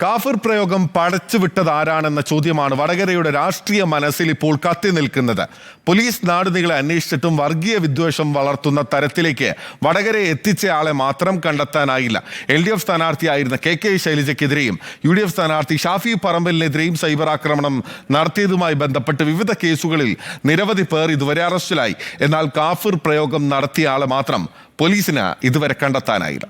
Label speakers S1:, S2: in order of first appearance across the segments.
S1: കാഫിർ പ്രയോഗം പടച്ചുവിട്ടത് ആരാണെന്ന ചോദ്യമാണ് വടകരയുടെ രാഷ്ട്രീയ മനസ്സിൽ ഇപ്പോൾ കത്തി നിൽക്കുന്നത്. പോലീസ് നാടുനീളെ അന്വേഷിച്ചിട്ടും വർഗീയ വിദ്വേഷം വളർത്തുന്ന തരത്തിലേക്ക് വടകരയെ എത്തിച്ചയാളെ മാത്രം കണ്ടെത്താനായില്ല. LDF സ്ഥാനാർത്ഥിയായിരുന്ന KK ശൈലജയ്ക്കെതിരെയും UDF സ്ഥാനാർത്ഥി ഷാഫി പറമ്പലിനെതിരെയും സൈബർ ആക്രമണം നടത്തിയതുമായി ബന്ധപ്പെട്ട് വിവിധ കേസുകളിൽ നിരവധി പേർ ഇതുവരെ അറസ്റ്റിലായി. എന്നാൽ കാഫിർ പ്രയോഗം നടത്തിയ ആളെ മാത്രം പോലീസിന് ഇതുവരെ കണ്ടെത്താനായില്ല.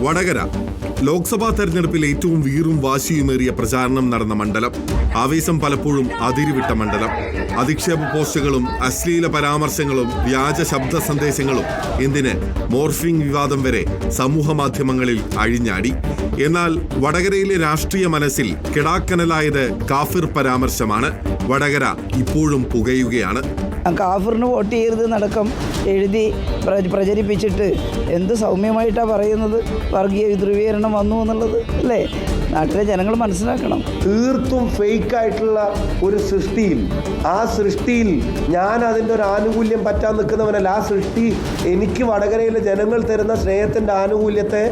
S1: വടകര ലോക്സഭാ തെരഞ്ഞെടുപ്പിൽ ഏറ്റവും വീറും വാശിയുമേറിയ പ്രചാരണം നടന്ന മണ്ഡലം. ആവേശം പലപ്പോഴും അതിരുവിട്ട മണ്ഡലം. അധിക്ഷേപ പോസ്റ്റുകളും അശ്ലീല പരാമർശങ്ങളും വ്യാജ ശബ്ദ സന്ദേശങ്ങളും എന്തിന് മോർഫിംഗ് വിവാദം വരെ സമൂഹ മാധ്യമങ്ങളിൽ അഴിഞ്ഞാടി. എന്നാൽ വടകരയിലെ രാഷ്ട്രീയ മനസ്സിൽ കിടാക്കനലായത് കാഫിർ പരാമർശമാണ്. വടകര ഇപ്പോഴും പുകയുകയാണ്.
S2: കാഫിറിന് വോട്ട് ചെയ്യരുതെന്നടക്കം എഴുതി പ്രചരിപ്പിച്ചിട്ട് എന്ത് സൗമ്യമായിട്ടാണ് പറയുന്നത്. വർഗീയ ധ്രുവീകരണം വന്നു എന്നുള്ളത് അല്ലേ നാട്ടിലെ ജനങ്ങൾ മനസ്സിലാക്കണം.
S3: തീർത്തും ഫേക്കായിട്ടുള്ള ഒരു സൃഷ്ടിയിൽ, ആ സൃഷ്ടിയിൽ ഞാൻ അതിൻ്റെ ഒരു ആനുകൂല്യം പറ്റാൻ നിൽക്കുന്നവനല്ല. ആ സൃഷ്ടി എനിക്ക് വടകരയിലെ ജനങ്ങൾ തരുന്ന സ്നേഹത്തിൻ്റെ ആനുകൂല്യത്തെ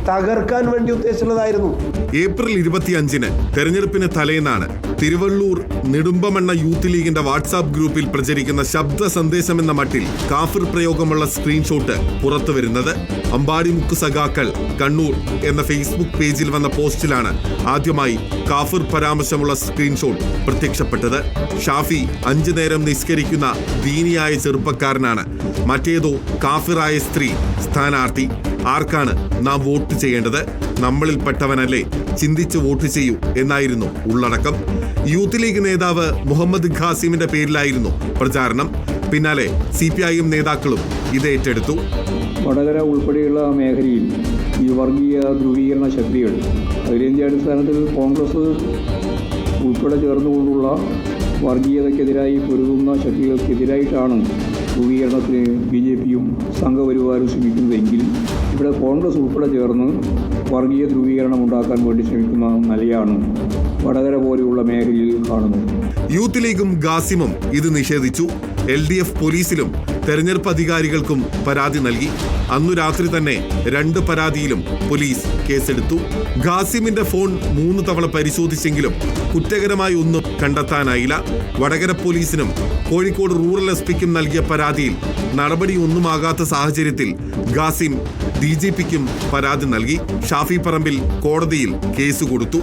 S3: തകർക്കാൻ വേണ്ടി ഉദ്ദേശിച്ചുള്ളതായിരുന്നു.
S1: ഏപ്രിൽ 25-ന് തെരഞ്ഞെടുപ്പിന് തലേന്നാണ് തിരുവള്ളൂർ നെടുമ്പമണ്ണ യൂത്ത് ലീഗിന്റെ വാട്സാപ്പ് ഗ്രൂപ്പിൽ പ്രചരിക്കുന്ന ശബ്ദ സന്ദേശം എന്ന മട്ടിൽ കാഫിർ പ്രയോഗമുള്ള സ്ക്രീൻഷോട്ട് പുറത്തുവരുന്നത്. അമ്പാടിമുക്ക് സഖാക്കൾ കണ്ണൂർ എന്ന ഫേസ്ബുക്ക് പേജിൽ വന്ന പോസ്റ്റിലാണ് ആദ്യമായി കാഫിർ പരാമർശമുള്ള സ്ക്രീൻഷോട്ട് പ്രത്യക്ഷപ്പെട്ടത്. ഷാഫി 5 നേരം നിസ്കരിക്കുന്ന ദീനിയായ ചെറുപ്പക്കാരനാണ്. മറ്റേതോ കാഫിറായ സ്ത്രീ സ്ഥാനാർത്ഥി. ആർക്കാണ് നാം വോട്ട് ചെയ്യേണ്ടത്? നമ്മളിൽപ്പെട്ടവനല്ലേ, ചിന്തിച്ച് വോട്ട് ചെയ്യൂ എന്നായിരുന്നു ഉള്ളടക്കം. യൂത്ത് ലീഗ് നേതാവ് മുഹമ്മദ് ഖാസിമിന്റെ പേരിലായിരുന്നു പ്രചാരണം. പിന്നാലെ CPIM നേതാക്കളും ഇത് ഏറ്റെടുത്തു.
S4: വടകര ഉൾപ്പെടെയുള്ള മേഖലയിൽ ഈ വർഗീയ ധ്രുവീകരണ ശക്തികൾ അഖിലേന്ത്യാടിസ്ഥാനത്തിൽ കോൺഗ്രസ് ഉൾപ്പെടെ ചേർന്നുകൊണ്ടുള്ള വർഗീയതയ്ക്കെതിരായി പൊരുതുന്ന ശക്തികൾക്കെതിരായിട്ടാണ് ധ്രുവീകരണത്തിന് BJPയും സംഘപരിവാരും ശ്രമിക്കുന്നതെങ്കിൽ ഇവിടെ കോൺഗ്രസ് ഉൾപ്പെടെ ചേർന്ന് വർഗീയ ധ്രുവീകരണം ഉണ്ടാക്കാൻ വേണ്ടി ശ്രമിക്കുന്ന നിലയാണ് വടകര പോലെയുള്ള മേഖലയിൽ കാണുന്നത്.
S1: യൂത്ത് ലീഗും ഖാസിമും ഇത് നിഷേധിച്ചു. LDF പോലീസിലും തെരഞ്ഞെടുപ്പ് അധികാരികൾക്കും പരാതി നൽകി. അന്നു രാത്രി തന്നെ 2 പരാതിയിലും പോലീസ് കേസെടുത്തു. ഖാസിമിന്റെ ഫോൺ 3 തവണ പരിശോധിച്ചെങ്കിലും കുറ്റകരമായി ഒന്നും കണ്ടെത്താനായില്ല. വടകര പോലീസിനും കോഴിക്കോട് റൂറൽ SPക്കും നൽകിയ പരാതിയിൽ നടപടിയൊന്നുമാകാത്ത സാഹചര്യത്തിൽ ഖാസിം DGPക്കും പരാതി നൽകി. ഷാഫി പറമ്പിൽ കോടതിയിൽ കേസ് കൊടുത്തു.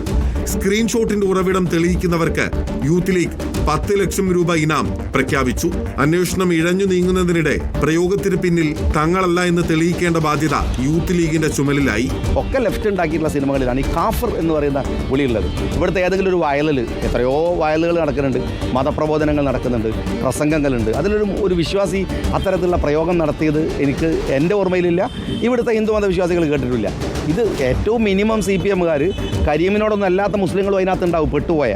S1: സ്ക്രീൻഷോട്ടിന്റെ ഉറവിടം തെളിയിക്കുന്നവർക്ക് യൂത്ത് ലീഗ് 10 ലക്ഷം രൂപ ഇനാം പ്രഖ്യാപിച്ചു. അന്വേഷണം ഇഴഞ്ഞു നീങ്ങുന്നതിനിടെ പ്രയോഗത്തിന് പിന്നിൽ തങ്ങളല്ല എന്ന് തെളിയിക്കേണ്ട ബാധ്യത യൂത്ത് ലീഗിന്റെ ചുമലിലായി.
S5: ഒക്കെ ലെഫ്റ്റ് ഉണ്ടാക്കിയിട്ടുള്ള സിനിമകളിലാണ് ഈ കാഫിർ എന്ന് പറയുന്ന വിളിയുള്ളത്. ഇവിടുത്തെ ഏതെങ്കിലും ഒരു വയലിൽ എത്രയോ വയലുകൾ നടക്കുന്നുണ്ട്, മതപ്രബോധനങ്ങൾ നടക്കുന്നുണ്ട്, പ്രസംഗങ്ങളുണ്ട്. അതിലൊരു വിശ്വാസി അത്തരത്തിലുള്ള പ്രയോഗം നടത്തിയത് എൻ്റെ ഓർമ്മയിലില്ല. ഇവിടുത്തെ ഹിന്ദു മതവിശ്വാസികൾ കേട്ടിട്ടില്ല. ഇത് ഏറ്റവും മിനിമം CPMകാർ കരീമിനോടൊന്നും അല്ലാത്ത മുസ്ലിങ്ങളും അതിനകത്ത് ഉണ്ടാവും പെട്ടുപോയ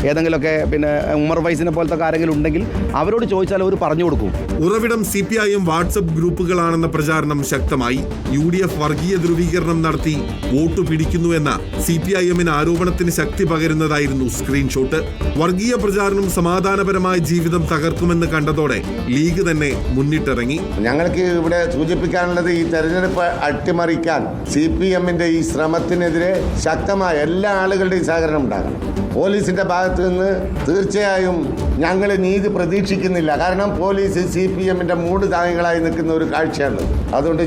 S5: ഏതെങ്കിലുമൊക്കെ. പിന്നെ ഉമർ ഫൈസിനെ പോലത്തെ ആരെങ്കിലും ഉണ്ടെങ്കിൽ അവരോട് ചോദിച്ചാൽ അവർ പറഞ്ഞു കൊടുക്കും.
S1: ഉറവിടം CPIM വാട്സപ്പ് ഗ്രൂപ്പുകളാണെന്ന പ്രചാരണം ശക്തമായി. UDF വർഗീയ ധ്രുവീകരണം നടത്തി വോട്ട് പിടിക്കുന്നുവെന്ന CPIMന് ആരോപണത്തിന് ശക്തി പകരുന്നതായിരുന്നു സ്ക്രീൻഷോട്ട്. വർഗീയ പ്രചാരണം സമാധാനപരമായ ജീവിതം തകർക്കുമെന്ന് കണ്ടതോടെ ലീഗ് തന്നെ മുന്നിട്ടിറങ്ങി.
S6: ഞങ്ങൾക്ക് ഇവിടെ സൂചിപ്പിക്കാനുള്ളത് ഈ തെരഞ്ഞെടുപ്പ് അട്ടിമറിക്കാൻ CPMന്റെ ഈ ശ്രമത്തിനെതിരെ ശക്തമായ എല്ലാ ആളുകളുടെയും സഹകരണം ഉണ്ടാകണം. പോലീസിന്റെ ഭാഗത്ത് നിന്ന് തീർച്ചയായും ഞങ്ങൾ നീതി പ്രതീക്ഷിക്കുന്നില്ല. കാരണം പോലീസ് CPMന്റെ മൂടുതാങ്ങികളായി നിൽക്കുന്ന ഒരു കാഴ്ചയാണ്. അതുകൊണ്ട്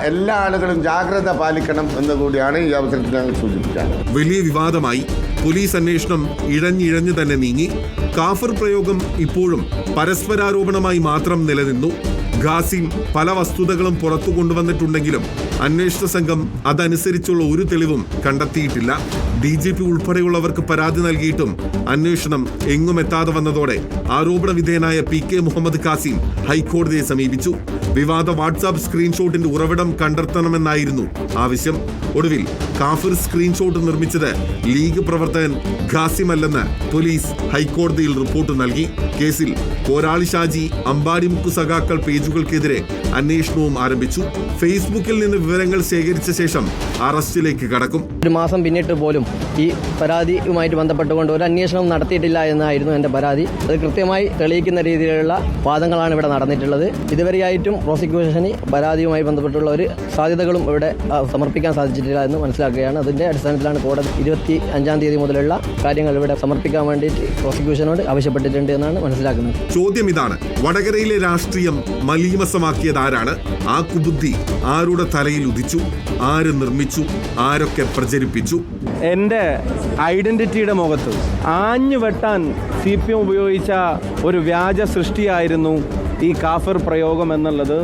S6: എല്ലാ ആളുകളും ജാഗ്രത പാലിക്കണം എന്ന് കൂടിയാണ് ഈ അവസരത്തിൽ ഞങ്ങൾ സൂചിപ്പിക്കുന്നത്.
S1: വലിയ വിവാദമായി. പോലീസ് അന്വേഷണം ഇഴഞ്ഞിഴഞ്ഞു തന്നെ നീങ്ങി. കാഫിർ പ്രയോഗം ഇപ്പോഴും പരസ്പരാരോപണമായി മാത്രം നിലനിന്നു. ഖാസിം പല വസ്തുതകളും പുറത്തു കൊണ്ടുവന്നിട്ടുണ്ടെങ്കിലും അന്വേഷണ സംഘം അതനുസരിച്ചുള്ള ഒരു തെളിവും കണ്ടെത്തിയിട്ടില്ല. DGP ഉൾപ്പെടെയുള്ളവർക്ക് പരാതി നൽകിയിട്ടും അന്വേഷണം എങ്ങും എത്താതെ വന്നതോടെ ആരോപണ വിധേയനായ PK മുഹമ്മദ് ഖാസിം ഹൈക്കോടതിയെ സമീപിച്ചു. വിവാദ വാട്സാപ്പ് സ്ക്രീൻഷോട്ടിന്റെ ഉറവിടം കണ്ടെത്തണമെന്നായിരുന്നു ആവശ്യം. ഒടുവിൽ കാഫിർ സ്ക്രീൻഷോട്ട് നിർമ്മിച്ചത് ലീഗ് പ്രവർത്തകൻ ഖാസിം അല്ലെന്ന് പോലീസ് ഹൈക്കോടതിയിൽ റിപ്പോർട്ട് നൽകി. കേസിൽ പോരാളി ഷാജി, അമ്പാടിമുക്ക് സഖാക്കൾ പേജുകൾക്കെതിരെ അന്വേഷണവും ആരംഭിച്ചു. ഫേസ്ബുക്കിൽ നിന്ന് വിവരങ്ങൾ ശേഖരിച്ച ശേഷം അറസ്റ്റിലേക്ക് കടക്കും.
S5: ഒരു മാസം പിന്നിട്ട് പോലും
S7: ഈ പരാതിയുമായിട്ട് ബന്ധപ്പെട്ടുകൊണ്ട് ഒരു അന്വേഷണം നടത്തിയിട്ടില്ല എന്നായിരുന്നു എൻ്റെ പരാതി. അത് കൃത്യമായി തെളിയിക്കുന്ന രീതിയിലുള്ള വാദങ്ങളാണ് ഇവിടെ നടന്നിട്ടുള്ളത്. ഇതുവരെയായിട്ടും പ്രോസിക്യൂഷന് പരാതിയുമായി ബന്ധപ്പെട്ടുള്ള ഒരു സാധ്യതകളും ഇവിടെ സമർപ്പിക്കാൻ സാധിച്ചിട്ടില്ല എന്ന് മനസ്സിലാക്കുകയാണ്. അതിൻ്റെ അടിസ്ഥാനത്തിലാണ് കോടതി 25-ാം തീയതി മുതലുള്ള കാര്യങ്ങൾ ഇവിടെ സമർപ്പിക്കാൻ വേണ്ടിയിട്ട് പ്രോസിക്യൂഷനോട് ആവശ്യപ്പെട്ടിട്ടുണ്ട് എന്നാണ് മനസ്സിലാക്കുന്നത്.
S1: ചോദ്യം ഇതാണ്, വടകരയിലെ രാഷ്ട്രീയം മലീമസമാക്കിയത് ആരാണ്? ആ കുബുദ്ധി ആരുടെ തലയിൽ ഉദിച്ചു? ആര് നിർമ്മിച്ചു? ആരൊക്കെ പ്രചരിപ്പിച്ചു?
S8: എൻ്റെ ഐഡൻറ്റിറ്റിയുടെ മുഖത്ത് ആഞ്ഞു വെട്ടാൻ CPM ഉപയോഗിച്ച ഒരു വ്യാജ സൃഷ്ടിയായിരുന്നു ഈ കാഫിർ പ്രയോഗം എന്നുള്ളത്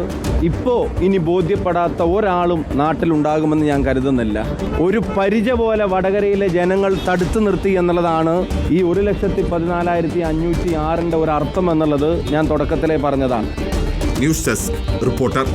S8: ഇപ്പോൾ ഇനി ബോധ്യപ്പെടാത്ത ഒരാളും നാട്ടിലുണ്ടാകുമെന്ന് ഞാൻ കരുതുന്നില്ല. ഒരു പരിച പോലെ വടകരയിലെ ജനങ്ങൾ തടുത്തു നിർത്തി എന്നുള്ളതാണ് ഈ 1,14,506 ഒരു അർത്ഥം എന്നുള്ളത് ഞാൻ തുടക്കത്തിലേ പറഞ്ഞതാണ്.
S1: News desk reporter.